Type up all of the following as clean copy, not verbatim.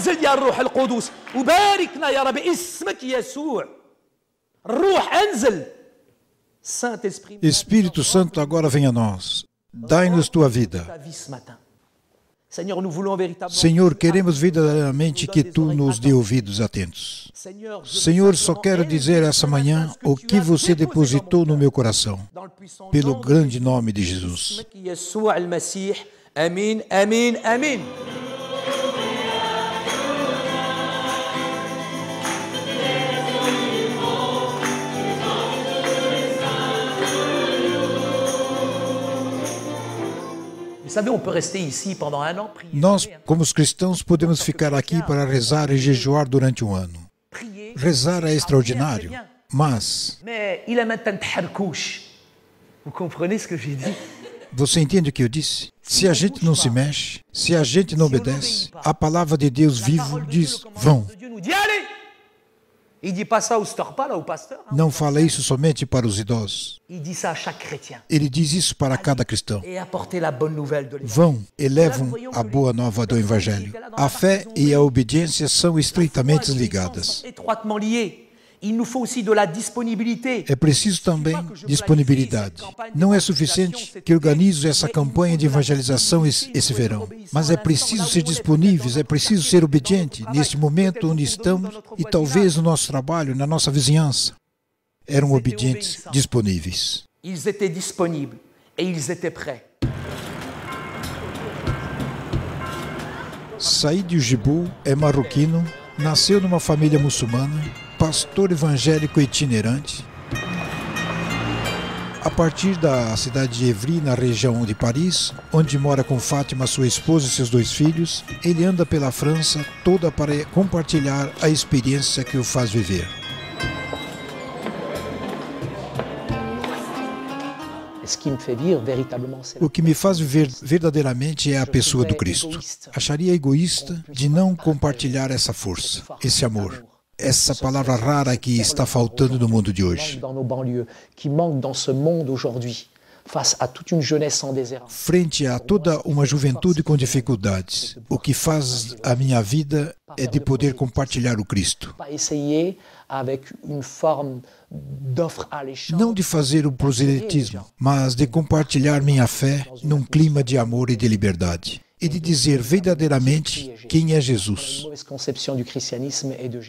انزل يا الروح القدس وباركنا يا رب اسمك يسوع. الروح انزل. Espírito Santo, agora vem a nós. Dai-nos tua vida. Senhor, queremos verdadeiramente que Tu nos dê ouvidos atentos. Senhor, só quero dizer essa manhã o que Você depositou no meu coração, pelo grande nome de Jesus. Amém, amém, amém. Nós, como os cristãos, podemos ficar aqui para rezar e jejuar durante um ano. Rezar é extraordinário, mas... Você entende o que eu disse? Se a gente não se mexe, se a gente não obedece, a palavra de Deus vivo diz, vão. Não fala isso somente para os idosos. Ele diz isso para cada cristão. Vão e levam a boa nova do Evangelho. A fé e a obediência são estreitamente ligadas. É preciso também disponibilidade. Não é suficiente que organizo essa campanha de evangelização esse verão, mas é preciso ser disponíveis, é preciso ser obediente neste momento onde estamos e talvez no nosso trabalho, na nossa vizinhança. Eram obedientes, disponíveis. Eles étaient disponíveis e eles étaient prêts. Said Ujibou é marroquino, nasceu numa família muçulmana, pastor evangélico itinerante. A partir da cidade de Évry, na região de Paris, onde mora com Fátima, sua esposa e seus 2 filhos, ele anda pela França toda para compartilhar a experiência que o faz viver. O que me faz viver verdadeiramente é a pessoa do Cristo. Acharia egoísta de não compartilhar essa força, esse amor. Essa palavra rara que está faltando no mundo de hoje. Frente a toda uma juventude com dificuldades, o que faz a minha vida é de poder compartilhar o Cristo. Não de fazer o proselitismo, mas de compartilhar minha fé num clima de amor e de liberdade. E de dizer verdadeiramente quem é Jesus.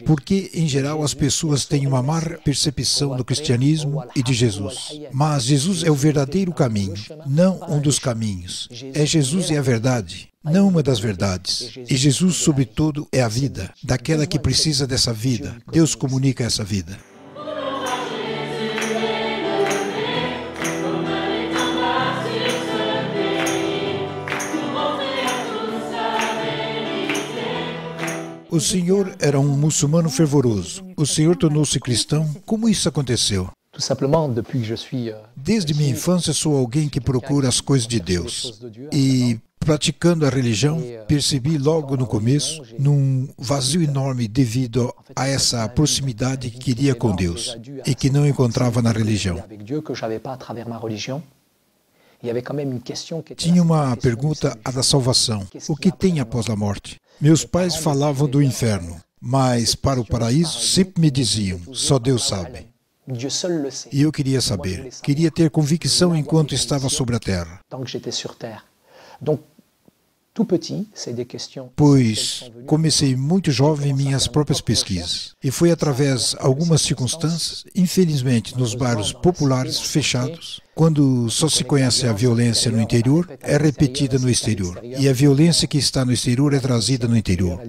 Porque, em geral, as pessoas têm uma má percepção do cristianismo e de Jesus. Mas Jesus é o verdadeiro caminho, não um dos caminhos. É Jesus e a verdade, não uma das verdades. E Jesus, sobretudo, é a vida, daquela que precisa dessa vida. Deus comunica essa vida. O Senhor era um muçulmano fervoroso. O Senhor tornou-se cristão. Como isso aconteceu? Desde minha infância sou alguém que procura as coisas de Deus. E, praticando a religião, percebi logo no começo, num vazio enorme devido a essa proximidade que queria com Deus e que não encontrava na religião. Tinha uma pergunta, a da salvação. O que tem após a morte? Meus pais falavam do inferno, mas para o paraíso sempre me diziam, só Deus sabe. E eu queria saber, queria ter convicção enquanto estava sobre a terra. Pois comecei muito jovem minhas próprias pesquisas. E foi através de algumas circunstâncias, infelizmente nos bairros populares fechados, quando só se conhece a violência no interior, é repetida no exterior. E a violência que está no exterior é trazida no interior.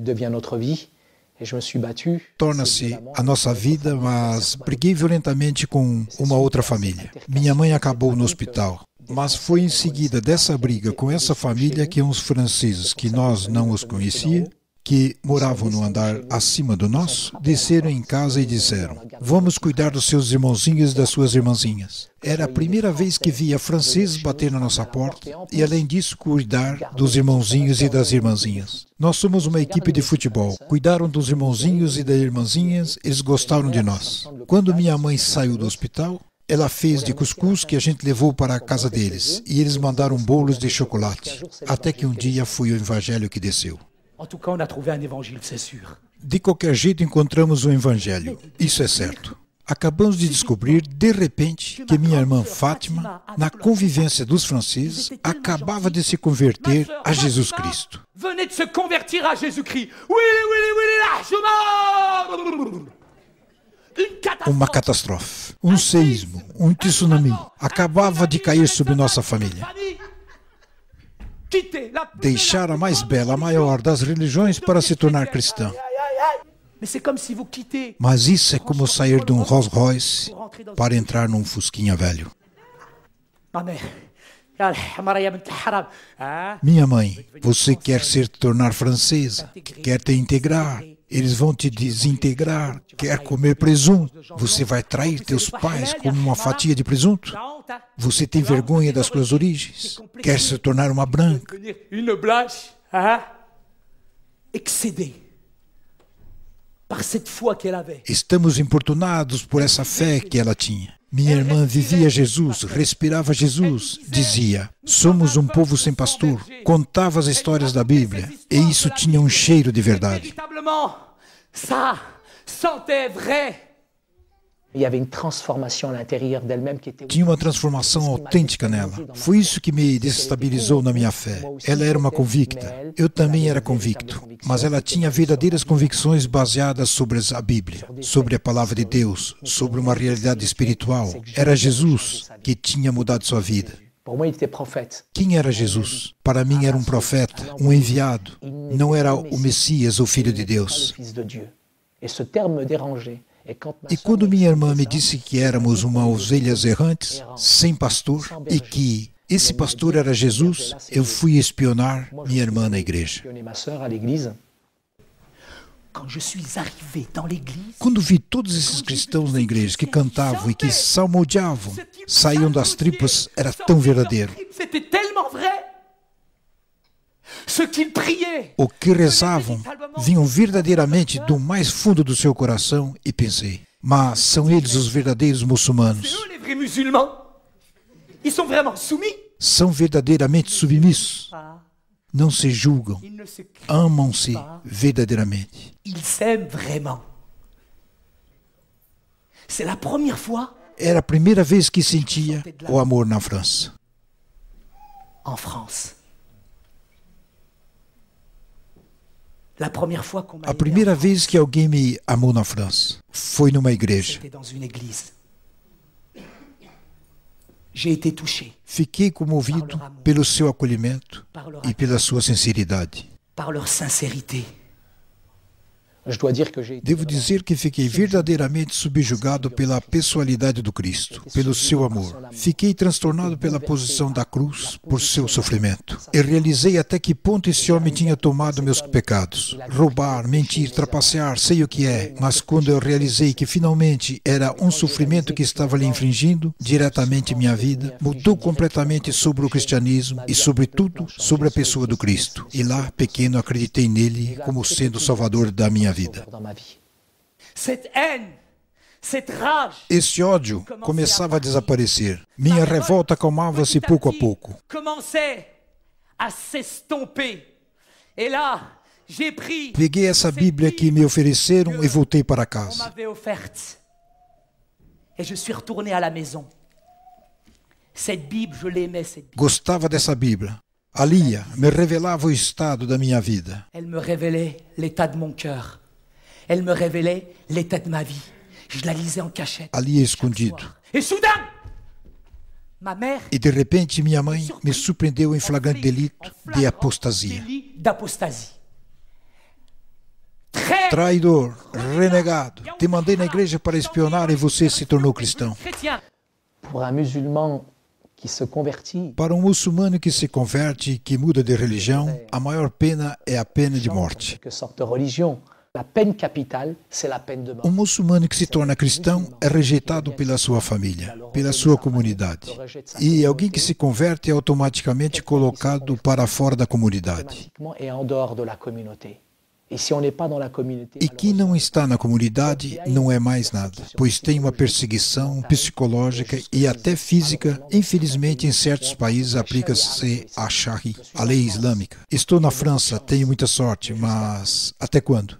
Torna-se a nossa vida, mas briguei violentamente com uma outra família. Minha mãe acabou no hospital. Mas foi em seguida dessa briga com essa família que uns franceses, que nós não os conhecia, que moravam no andar acima do nosso, desceram em casa e disseram, vamos cuidar dos seus irmãozinhos e das suas irmãzinhas. Era a primeira vez que via franceses bater na nossa porta e, além disso, cuidar dos irmãozinhos e das irmãzinhas. Nós somos uma equipe de futebol. Cuidaram dos irmãozinhos e das irmãzinhas, eles gostaram de nós. Quando minha mãe saiu do hospital, ela fez de cuscuz que a gente levou para a casa deles e eles mandaram bolos de chocolate. Até que um dia foi o evangelho que desceu. En tout cas, on a trouvé un évangile, c'est sûr. De qualquer jeito, encontramos um evangelho. Isso é certo. Acabamos de descobrir, de repente, que minha irmã Fátima, na convivência dos franceses, acabava de se converter a Jesus Cristo. Venez de se convertir à Jésus-Christ. Oui, Uma catástrofe, um seísmo, um tsunami acabava de cair sobre nossa família. Deixar a mais bela, a maior das religiões para se tornar cristã. Mas isso é como sair de um Rolls Royce para entrar num Fusquinha velho. Minha mãe, você quer se tornar francesa, quer te integrar, eles vão te desintegrar, quer comer presunto, você vai trair teus pais como uma fatia de presunto? Você tem vergonha das suas origens, quer se tornar uma branca? Estamos importunados por essa fé que ela tinha. Minha irmã vivia Jesus, respirava Jesus, dizia, somos um povo sem pastor, contava as histórias da Bíblia, e isso tinha um cheiro de verdade. Tinha uma transformação autêntica nela. Foi isso que me desestabilizou na minha fé. Ela era uma convicta. Eu também era convicto. Mas ela tinha verdadeiras convicções baseadas sobre a Bíblia, sobre a palavra de Deus, sobre uma realidade espiritual. Era Jesus que tinha mudado sua vida. Quem era Jesus? Para mim era um profeta, um enviado. Não era o Messias, o Filho de Deus. E quando minha irmã me disse que éramos uma ovelhas errantes, sem pastor, e que esse pastor era Jesus, eu fui espionar minha irmã na igreja. Quando vi todos esses cristãos na igreja que cantavam e que salmodiavam, saíam das tripas, era tão verdadeiro. O que rezavam vinham verdadeiramente do mais fundo do seu coração e pensei, mas são eles os verdadeiros muçulmanos. São verdadeiramente submissos. Não se julgam, amam-se verdadeiramente. Era a primeira vez que sentia o amor na França. A primeira vez que alguém me amou na França foi numa igreja. Fiquei comovido pelo seu acolhimento e pela sua sinceridade. Devo dizer que fiquei verdadeiramente subjugado pela pessoalidade do Cristo, pelo seu amor. Fiquei transtornado pela posição da cruz, por seu sofrimento. E realizei até que ponto esse homem tinha tomado meus pecados. Roubar, mentir, trapacear, sei o que é. Mas quando eu realizei que finalmente era um sofrimento que estava lhe infringindo diretamente minha vida, mudou completamente sobre o cristianismo e, sobretudo, sobre a pessoa do Cristo. E lá, pequeno, acreditei nele como sendo o Salvador da minha vida. Esse ódio começava a desaparecer. Minha revolta acalmava-se pouco a pouco. Peguei essa Bíblia que me ofereceram e voltei para casa. Gostava dessa Bíblia. A lia me revelava o estado da minha vida. Elle me révélait l'état de mon cœur. Elle me révélait l'état de ma vie. Je la lisais en cachette. A lia escondido. Et soudain, ma mère. E de repente minha mãe me surpreendeu em flagrante delito de apostasia. Traidor, renegado. Te mandei na igreja para espionar e você se tornou cristão. Para um muçulmano que se converte e que muda de religião, a maior pena é a pena de morte. Um muçulmano que se torna cristão é rejeitado pela sua família, pela sua comunidade. E alguém que se converte é automaticamente colocado para fora da comunidade. E quem não está na comunidade não é mais nada, pois tem uma perseguição psicológica e até física. Infelizmente, em certos países aplica-se a Sharia, a lei islâmica. Estou na França, tenho muita sorte, mas até quando?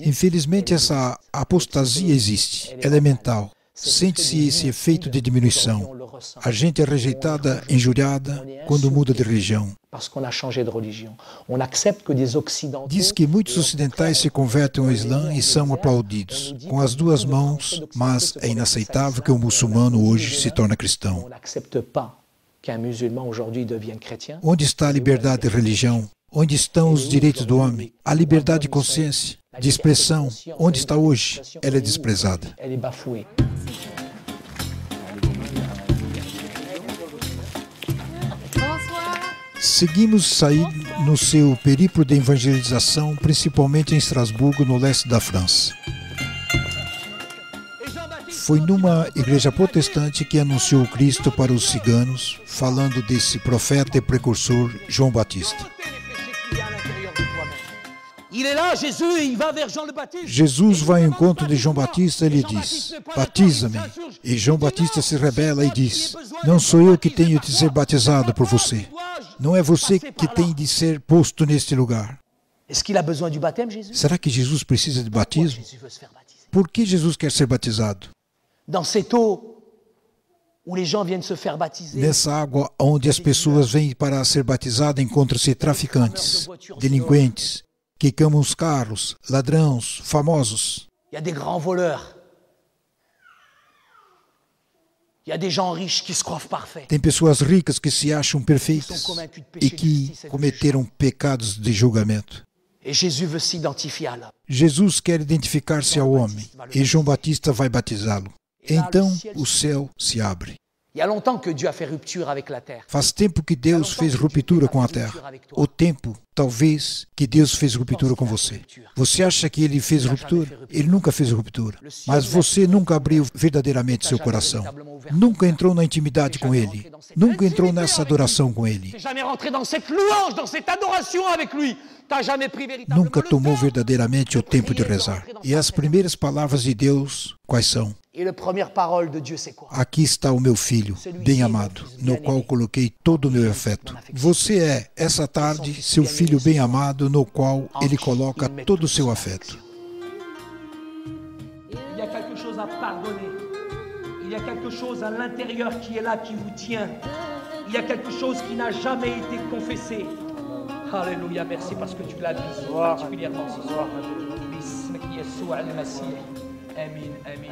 Infelizmente, essa apostasia existe, ela é mental. Sente-se esse efeito de diminuição. A gente é rejeitada, injuriada, quando muda de religião. Diz que muitos ocidentais se convertem ao Islã e são aplaudidos, com as duas mãos, mas é inaceitável que um muçulmano hoje se torne cristão. Onde está a liberdade de religião? Onde estão os direitos do homem? A liberdade de consciência, de expressão, onde está hoje? Ela é desprezada. Seguimos Said no seu periplo de evangelização, principalmente em Estrasburgo, no leste da França. Foi numa igreja protestante que anunciou Cristo para os ciganos, falando desse profeta e precursor João Batista. Jesus vai ao encontro de João Batista e lhe diz: batiza-me. E João Batista se rebela e diz: não sou eu que tenho de ser batizado por você. Não é você que tem de ser posto neste lugar. Será que Jesus precisa de batismo? Por que Jesus quer ser batizado? Nessa água onde as pessoas vêm para ser batizadas, encontram-se traficantes, delinquentes, que queimam os carros, ladrões, famosos. Tem pessoas ricas que se acham perfeitas e que cometeram pecados de julgamento. Jesus quer identificar-se ao homem e João Batista vai batizá-lo. Então o céu se abre. Faz tempo que Deus fez ruptura com a terra. O tempo, talvez, que Deus fez ruptura com você. Você acha que Ele fez ruptura? Ele nunca fez ruptura. Mas você nunca abriu verdadeiramente seu coração. Nunca entrou na intimidade com Ele. Nunca entrou nessa adoração com Ele. Nunca tomou verdadeiramente o tempo de rezar. E as primeiras palavras de Deus, quais são? Aqui está o meu filho, bem amado, no qual coloquei todo o meu afeto. Você é, essa tarde, seu filho bem amado, no qual ele coloca todo o seu afeto. Il y a quelque chose à pardonner. Il y a quelque chose à l'intérieur qui est là, qui vous tient. Il y a quelque chose qui n'a jamais été confessé. Alléluia, merci parce que tu l'as dit particulièrement ce soir. Bismillah Yeshua al-Masih. Amin, amin,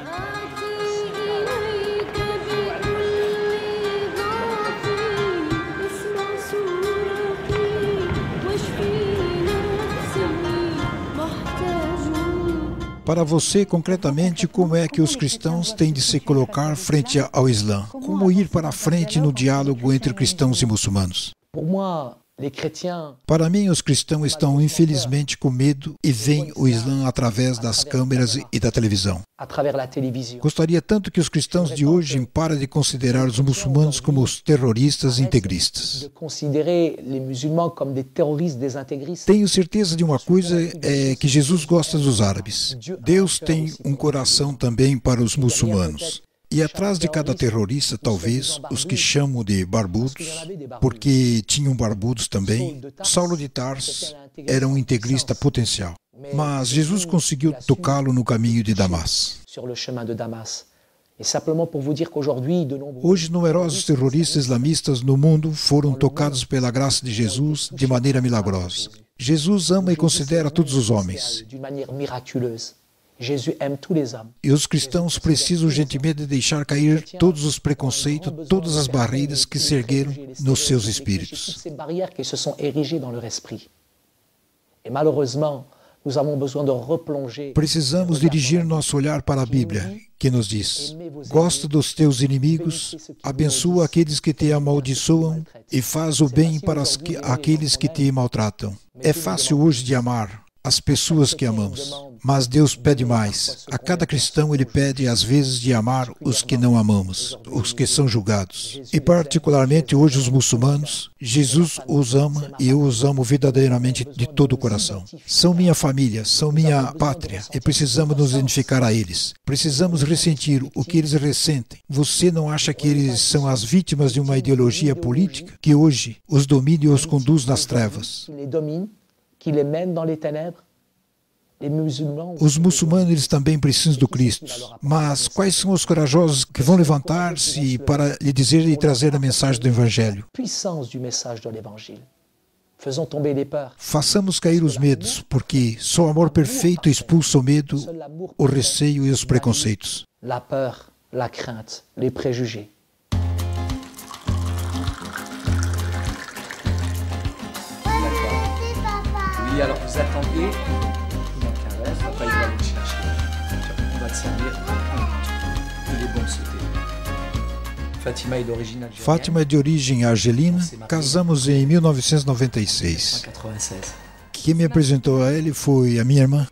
Para você, concretamente, como é que os cristãos têm de se colocar frente ao Islã? Como ir para a frente no diálogo entre cristãos e muçulmanos? Para mim, os cristãos estão infelizmente com medo e veem o Islã através das câmeras e da televisão. Gostaria tanto que os cristãos de hoje parem de considerar os muçulmanos como os terroristas integristas. Tenho certeza de uma coisa, é que Jesus gosta dos árabes. Deus tem um coração também para os muçulmanos. E atrás de cada terrorista, talvez, os que chamam de barbudos, porque tinham barbudos também, Saulo de Tarso era um integrista potencial. Mas Jesus conseguiu tocá-lo no caminho de Damasco. Hoje, numerosos terroristas islamistas no mundo foram tocados pela graça de Jesus de maneira milagrosa. Jesus ama e considera todos os homens. E os cristãos precisam urgentemente deixar cair todos os preconceitos, todas as barreiras que se ergueram nos seus espíritos. Precisamos dirigir nosso olhar para a Bíblia, que nos diz: gosta dos teus inimigos, abençoa aqueles que te amaldiçoam e faz o bem para aqueles que te maltratam. É fácil hoje de amar, as pessoas que amamos. Mas Deus pede mais. A cada cristão Ele pede, às vezes, de amar os que não amamos, os que são julgados. E particularmente hoje os muçulmanos, Jesus os ama e eu os amo verdadeiramente de todo o coração. São minha família, são minha pátria e precisamos nos identificar a eles. Precisamos ressentir o que eles ressentem. Você não acha que eles são as vítimas de uma ideologia política que hoje os domina e os conduz nas trevas? Os muçulmanos eles também precisam do Cristo. Mas quais são os corajosos que vão levantar-se para lhe dizer e trazer a mensagem do Evangelho? Façamos cair os medos, porque só o amor perfeito expulsa o medo, o receio e os preconceitos. La peur, la crainte, les préjugés. Oui, alors vous attendez. Papa, il va aller te chercher. On va te servir. Il est bon de sauter. Fatima é de origem argelina. Fátima é de origem argelina. Casamos em 1996. Quem me apresentou a ele foi a minha irmã.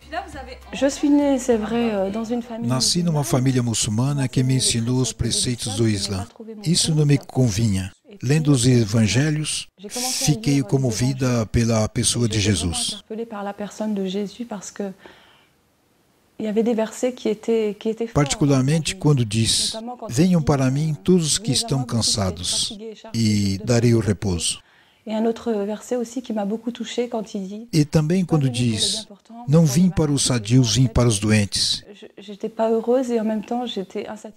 Nasci numa família muçulmana que me ensinou os preceitos do Islã. Isso não me convinha. Lendo os evangelhos, fiquei comovida pela pessoa de Jesus. Particularmente quando diz: venham para mim todos os que estão cansados, e darei o repouso. E também quando diz: não vim para os sadios, vim para os doentes.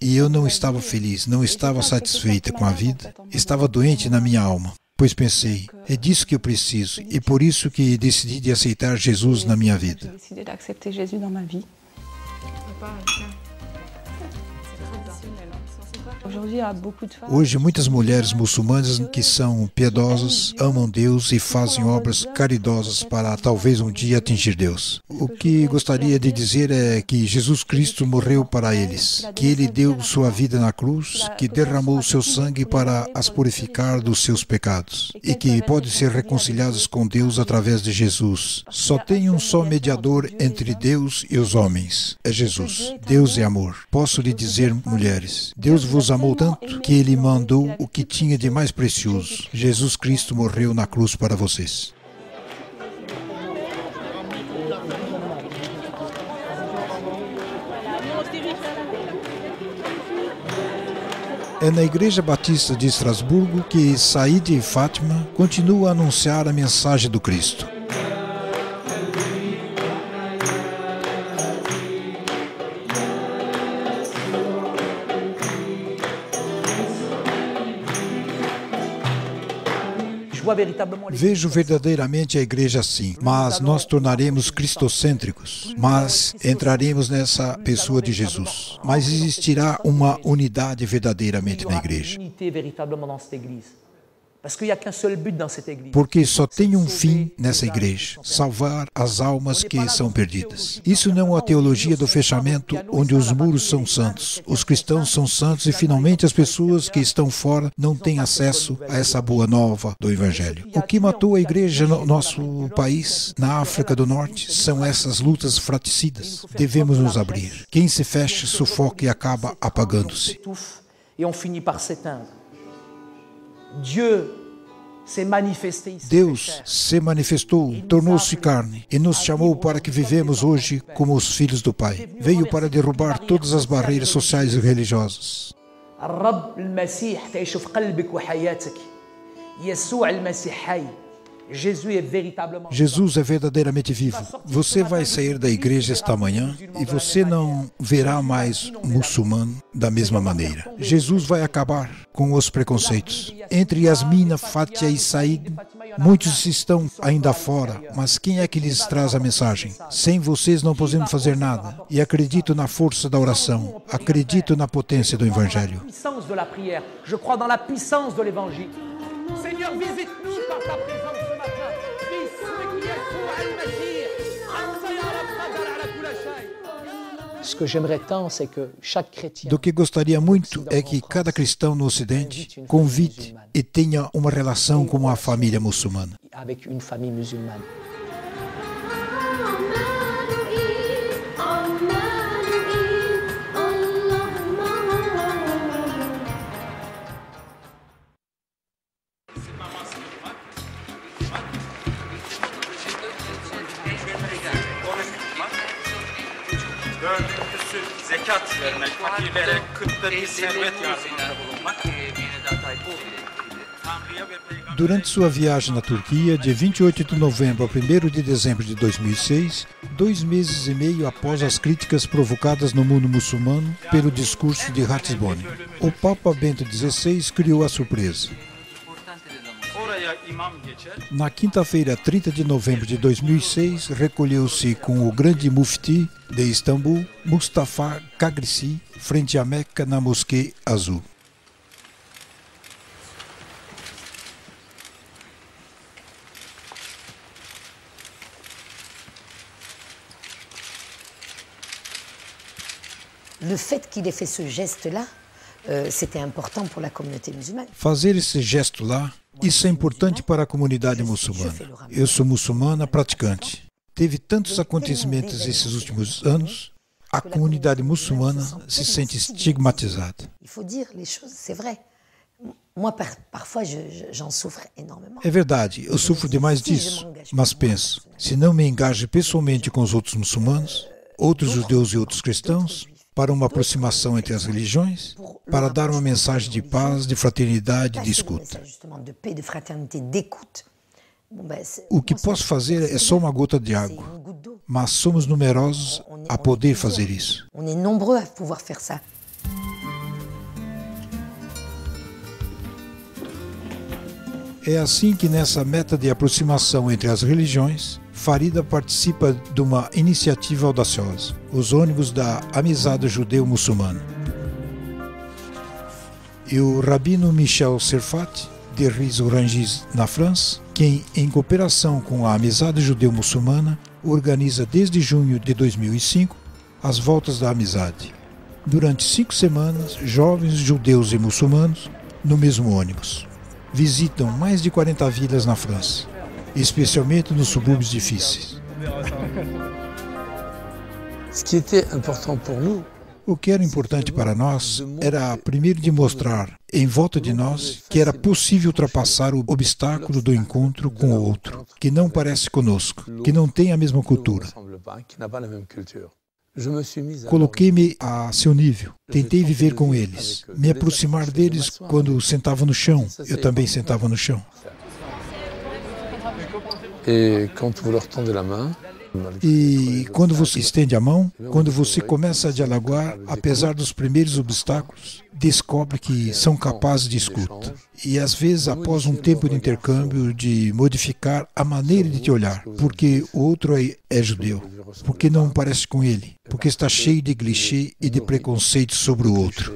E eu não estava feliz, não estava satisfeita com a vida, estava doente na minha alma. Pois pensei, é disso que eu preciso, e por isso que decidi de aceitar Jesus na minha vida. Hoje, muitas mulheres muçulmanas que são piedosas, amam Deus e fazem obras caridosas para talvez um dia atingir Deus. O que gostaria de dizer é que Jesus Cristo morreu para eles, que Ele deu sua vida na cruz, que derramou seu sangue para as purificar dos seus pecados e que podem ser reconciliados com Deus através de Jesus. Só tem um só mediador entre Deus e os homens, é Jesus. Deus é amor. Posso lhe dizer, mulheres, Deus vos amou tanto que Ele mandou o que tinha de mais precioso. Jesus Cristo morreu na cruz para vocês. É na Igreja Batista de Estrasburgo que Said e Fátima continuam a anunciar a mensagem do Cristo. Vejo verdadeiramente a igreja assim, mas nós tornaremos cristocêntricos, mas entraremos nessa pessoa de Jesus. Mas existirá uma unidade verdadeiramente na igreja. Porque só tem um fim nessa igreja: salvar as almas que são perdidas. Isso não é uma teologia do fechamento onde os muros são santos, os cristãos são santos e finalmente as pessoas que estão fora não têm acesso a essa boa nova do Evangelho. O que matou a igreja no nosso país, na África do Norte, são essas lutas fratricidas. Devemos nos abrir. Quem se fecha, sufoca e acaba apagando-se. Deus se manifestou, tornou-se carne e nos chamou para que vivemos hoje como os filhos do Pai. Veio para derrubar todas as barreiras sociais e religiosas. Jesus é verdadeiramente vivo. Você vai sair da igreja esta manhã e você não verá mais muçulmano da mesma maneira. Jesus vai acabar com os preconceitos. Entre Yasmina, Fátima e Said, muitos estão ainda fora, mas quem é que lhes traz a mensagem? Sem vocês não podemos fazer nada. E acredito na força da oração. Acredito na potência do Evangelho. Senhor, visite-nous par ta présence ce matin. Do que gostaria muito é que cada cristão no Ocidente convide e tenha uma relação com a família muçulmana. Durante sua viagem na Turquia, de 28 de novembro a 1º de dezembro de 2006, 2 meses e meio após as críticas provocadas no mundo muçulmano pelo discurso de Ratisbonne, o Papa Bento XVI criou a surpresa. Na quinta-feira, 30 de novembro de 2006, recolheu-se com o grande mufti de Istambul, Mustafa Kagrisi, frente à Meca na Mosquê Azul. Le fait qu'il ait fait ce geste-là, c'était important pour la communauté musulmane. Fazer esse gesto lá, isso é importante para a comunidade muçulmana. Eu sou muçulmana praticante. Teve tantos acontecimentos esses últimos anos, a comunidade muçulmana se sente estigmatizada. Il faut dire les choses, c'est vrai. Moi, parfois, j'en souffre énormément. É verdade, eu sofro demais disso, mas penso, se não me engajo pessoalmente com os outros muçulmanos, outros judeus e outros cristãos, para uma aproximação entre as religiões, para dar uma mensagem de paz, de fraternidade, de escuta. O que posso fazer é só uma gota de água, mas somos numerosos a poder fazer isso. É assim que nessa meta de aproximação entre as religiões, Farida participa de uma iniciativa audaciosa, os ônibus da Amizade Judeu-Muçulmana. E o rabino Michel Serfat, de Ris-Orangis, na França, quem, em cooperação com a Amizade Judeu-Muçulmana, organiza desde junho de 2005 as Voltas da Amizade. Durante 5 semanas, jovens judeus e muçulmanos, no mesmo ônibus, visitam mais de 40 vilas na França, especialmente nos subúrbios difíceis. O que era importante para nós era, primeiro, de mostrar, em volta de nós, que era possível ultrapassar o obstáculo do encontro com o outro, que não parece conosco, que não tem a mesma cultura. Coloquei-me a seu nível, tentei viver com eles, me aproximar deles quando sentavam no chão, eu também sentava no chão. E quando você estende a mão, quando você começa a dialogar, apesar dos primeiros obstáculos, descobre que são capazes de escuta. E às vezes, após um tempo de intercâmbio, de modificar a maneira de te olhar, porque o outro é judeu, porque não parece com ele, porque está cheio de clichê e de preconceito sobre o outro.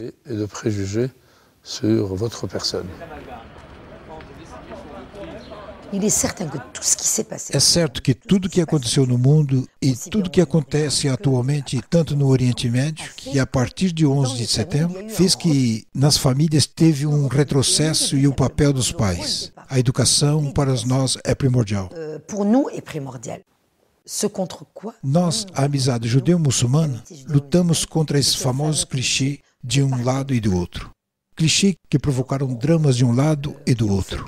É certo que tudo que aconteceu no mundo e tudo que acontece atualmente, tanto no Oriente Médio, que a partir de 11 de setembro, fez que nas famílias teve um retrocesso e o papel dos pais. A educação para nós é primordial. Nós, a Amizade Judeu-Muçulmana, lutamos contra esses famosos clichês de um lado e do outro. Clichês que provocaram dramas de um lado e do outro.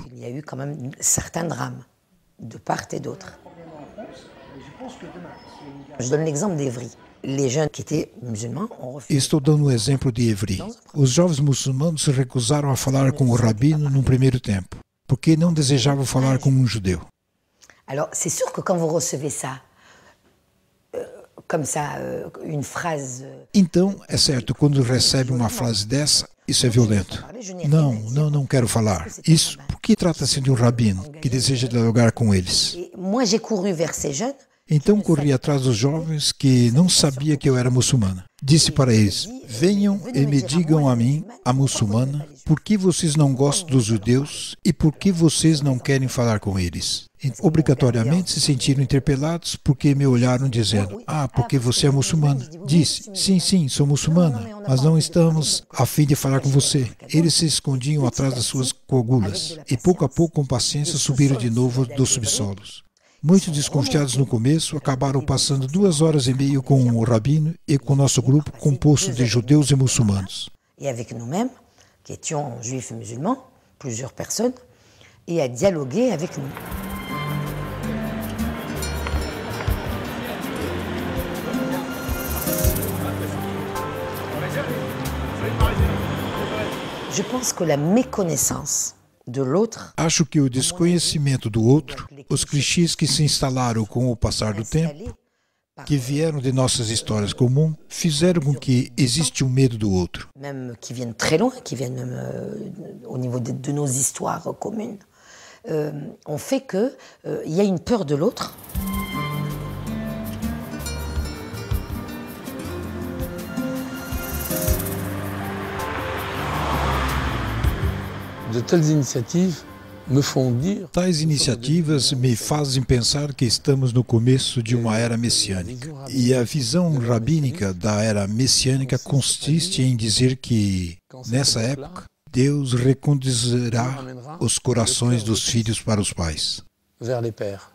Estou dando um exemplo de Évry. Os jovens muçulmanos se recusaram a falar com o rabino num primeiro tempo, porque não desejavam falar com um judeu. Então, é certo, quando recebe uma frase dessa, isso é violento. Não quero falar. Isso, porque trata-se de um rabino que deseja dialogar com eles. Então corri atrás dos jovens que não sabiam que eu era muçulmana. Disse para eles, venham e me digam a mim, a muçulmana, por que vocês não gostam dos judeus e por que vocês não querem falar com eles. E, obrigatoriamente se sentiram interpelados porque me olharam dizendo, porque você é muçulmana. Disse, sim, sou muçulmana, mas não estamos a fim de falar com você. Eles se escondiam atrás das suas cogulas e pouco a pouco, com paciência, subiram de novo dos subsolos. Muitos desconfiados no começo acabaram passando 2 horas e meia com o rabino e com o nosso grupo composto de judeus e muçulmanos. E avec nous-mêmes, qui étions juifs et musulmans, plusieurs personnes, et à dialoguer avec nous. Je pense que la méconnaissance de l'autre, Acho que o desconhecimento do outro, os clichês que se instalaram com o passar do tempo, que vieram de nossas histórias comuns, fizeram com que existe um medo do outro. même qui viennent très loin, qui viennent même au niveau de nos histoires communes, ont fait que il y a une peur de l'autre. De telles initiatives me font dire Tais iniciativas me fazem pensar que estamos no começo de uma era messiânica. E a visão rabínica da era messiânica consiste em dizer que, nessa época, Deus reconduzirá os corações dos filhos para os pais. vers les pères.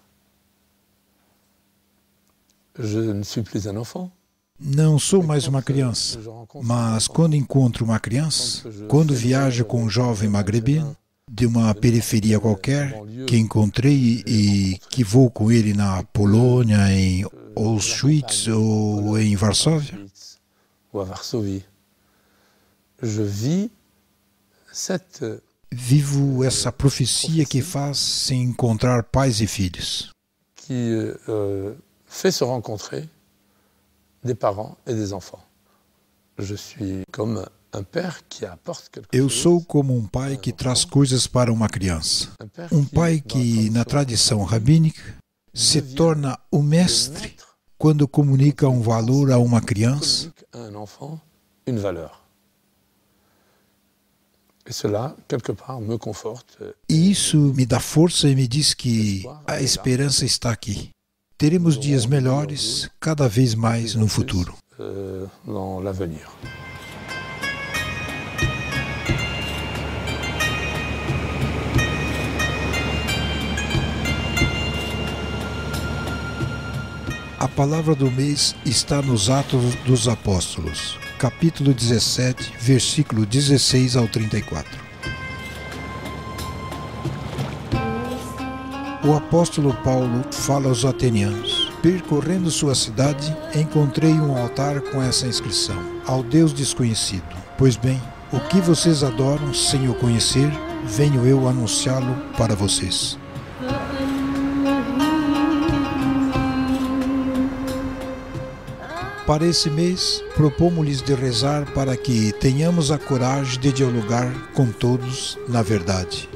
Je ne suis plus un enfant. Não sou mais uma criança, mas quando encontro uma criança, quando viajo com um jovem magrebino, de uma periferia qualquer, que encontrei e que vou com ele na Polônia, em Auschwitz ou em Varsóvia, Ou à Varsovie. Je vis cette vivo essa profecia que faz se encontrar pais e filhos. qui fait se rencontrer des parents et des enfants. Je suis comme un père qui apporte quelque Eu chose. sou como um pai que traz coisas para uma criança. Um pai que, na tradição rabínica, se torna o mestre quando comunica um valor a uma criança, Communique à un enfant une valeur. Et cela, quelque part, me conforte. e isso me dá força e me diz que a esperança está aqui. Teremos dias melhores cada vez mais no futuro. Dans l'avenir. A palavra do mês está nos Atos dos Apóstolos, capítulo 17, versículo 16 ao 34. O apóstolo Paulo fala aos atenianos: percorrendo sua cidade, encontrei um altar com essa inscrição: ao Deus desconhecido. Pois bem, o que vocês adoram sem o conhecer, venho eu anunciá-lo para vocês. Para esse mês, propomos-lhes de rezar para que tenhamos a coragem de dialogar com todos na verdade.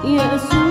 يا